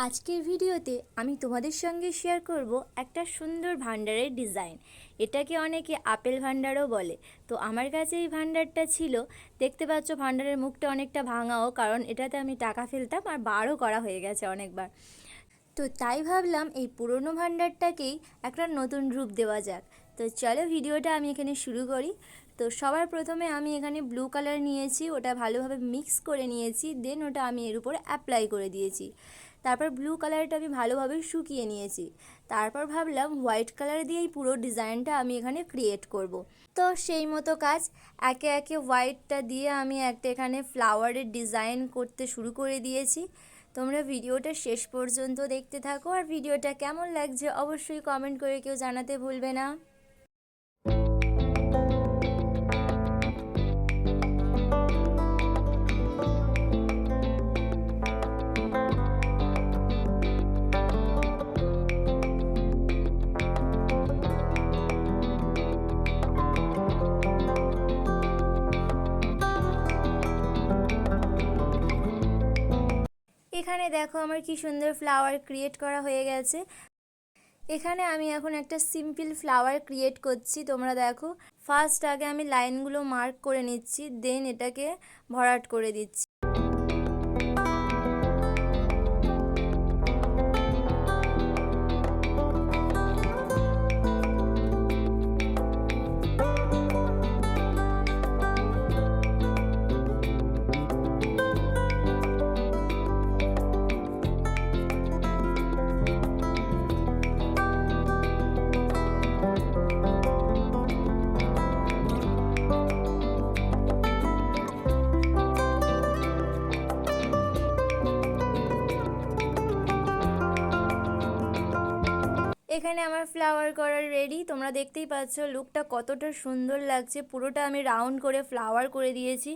আজকের ভিডিওতে আমি তোমাদের সঙ্গে শেয়ার করব একটা সুন্দর ভান্ডারের ডিজাইন। এটাকে অনেকে আপেল ভান্ডারও বলে। তো আমার কাছে এই ভান্ডারটা ছিল। দেখতে পাচ্ছ ভান্ডারের মুখটা অনেকটা ভাঙাও, কারণ এটাতে আমি টাকা ফেলতাম আর বারও করা হয়ে গেছে অনেকবার। তো তাই ভাবলাম এই পুরনো ভান্ডারটাকেই একটা নতুন রূপ দেওয়া যাক। তো চলো ভিডিওটা আমি এখানে শুরু করি। তো সবার প্রথমে আমি এখানে ব্লু কালার নিয়েছি, ওটা ভালোভাবে মিক্স করে নিয়েছি, দেন ওটা আমি এর উপরে অ্যাপ্লাই করে দিয়েছি। তারপর ব্লু কালারটা আমি ভালোভাবে শুকিয়ে নিয়েছি। তারপর ভাবলাম হোয়াইট কালার দিয়েই পুরো ডিজাইনটা আমি এখানে ক্রিয়েট করব। তো সেই মতো কাজ একে একে হোয়াইটটা দিয়ে আমি একটা এখানে ফ্লাওয়ারের ডিজাইন করতে শুরু করে দিয়েছি। তোমরা ভিডিওটা শেষ পর্যন্ত দেখতে থাকো, আর ভিডিওটা কেমন লাগছে অবশ্যই কমেন্ট করে কেউ জানাতে ভুলবে না। এখানে দেখো আমার কি সুন্দর ফ্লাওয়ার ক্রিয়েট করা হয়ে গেছে। এখানে আমি এখন একটা সিম্পল ফ্লাওয়ার ক্রিয়েট করছি, তোমরা দেখো। ফার্স্ট আগে আমি লাইনগুলো মার্ক করে নিচ্ছি, দেন এটাকে ভরাট করে দিচ্ছি। এখানে আমার ফ্লাওয়ার করা রেডি, তোমরা দেখতেই পাচ্ছ লুকটা কতটা সুন্দর লাগছে। পুরোটা আমি রাউন্ড করে ফ্লাওয়ার করে দিয়েছি।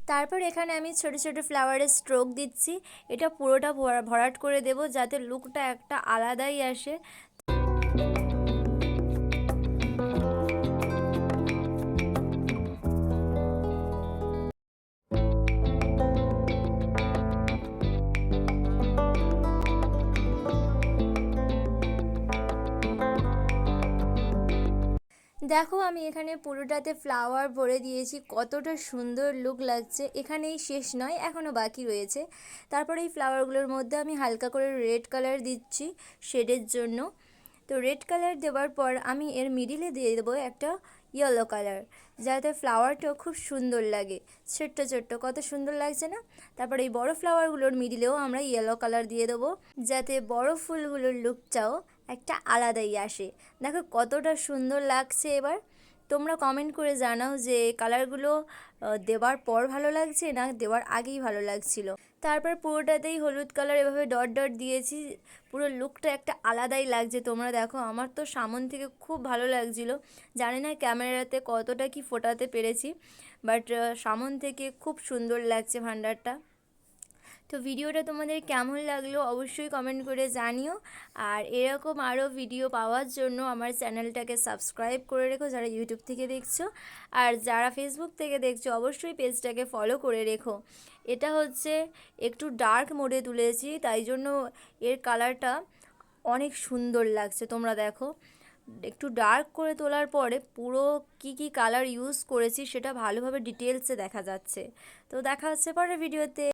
তারপর এখানে আমি ছোট ছোট ফ্লাওয়ারের স্ট্রোক দিচ্ছি। এটা পুরোটা ভরাট করে দেব যাতে লুকটা একটা আলাদাই আসে। দেখো আমি এখানে পুরোটাতে ফ্লাওয়ার ভরে দিয়েছি, কতটা সুন্দর লুক লাগছে। এখানেই শেষ নয়, এখনও বাকি রয়েছে। তারপরে এই ফ্লাওয়ারগুলোর মধ্যে আমি হালকা করে রেড কালার দিচ্ছি শেডের জন্য। তো রেড কালার দেওয়ার পর আমি এর মিডিলে দিয়ে দেবো একটা ইয়েলো কালার, যাতে ফ্লাওয়ারটাও খুব সুন্দর লাগে। ছোট্ট ছোট্ট কত সুন্দর লাগছে না? তারপর এই বড় ফ্লাওয়ারগুলোর মিডিলেও আমরা ইয়েলো কালার দিয়ে দেবো, যাতে বড় ফুলগুলোর লুকটাও একটা আলাদাই আসে। দেখো কতটা সুন্দর লাগছে। এবার তোমরা কমেন্ট করে জানাও যে কালারগুলো দেওয়ার পর ভালো লাগছে না দেওয়ার আগেই ভালো লাগছিল। তারপর পুরোটাতেই হলুদ কালার এভাবে ডট ডট দিয়েছি, পুরো লুকটা একটা আলাদাই লাগছে। তোমরা দেখো আমার তো সামন থেকে খুব ভালো লাগছিল। জানি না ক্যামেরাতে কতটা কি ফোটাতে পেরেছি, বাট সামন থেকে খুব সুন্দর লাগছে ভান্ডারটা। তো ভিডিওটা তোমাদের কেমন লাগলো অবশ্যই কমেন্ট করে জানিও। আর এরকম আরও ভিডিও পাওয়ার জন্য আমার চ্যানেলটাকে সাবস্ক্রাইব করে রেখো যারা ইউটিউব থেকে দেখছো, আর যারা ফেসবুক থেকে দেখছো অবশ্যই পেজটাকে ফলো করে রেখো। এটা হচ্ছে একটু ডার্ক মোডে তুলেছি, তাই জন্য এর কালারটা অনেক সুন্দর লাগছে। তোমরা দেখো একটু ডার্ক করে তোলার পরে পুরো কি কালার ইউজ করেছি সেটা ভালোভাবে ডিটেলসে দেখা যাচ্ছে। তো দেখা হচ্ছে পরের ভিডিওতে।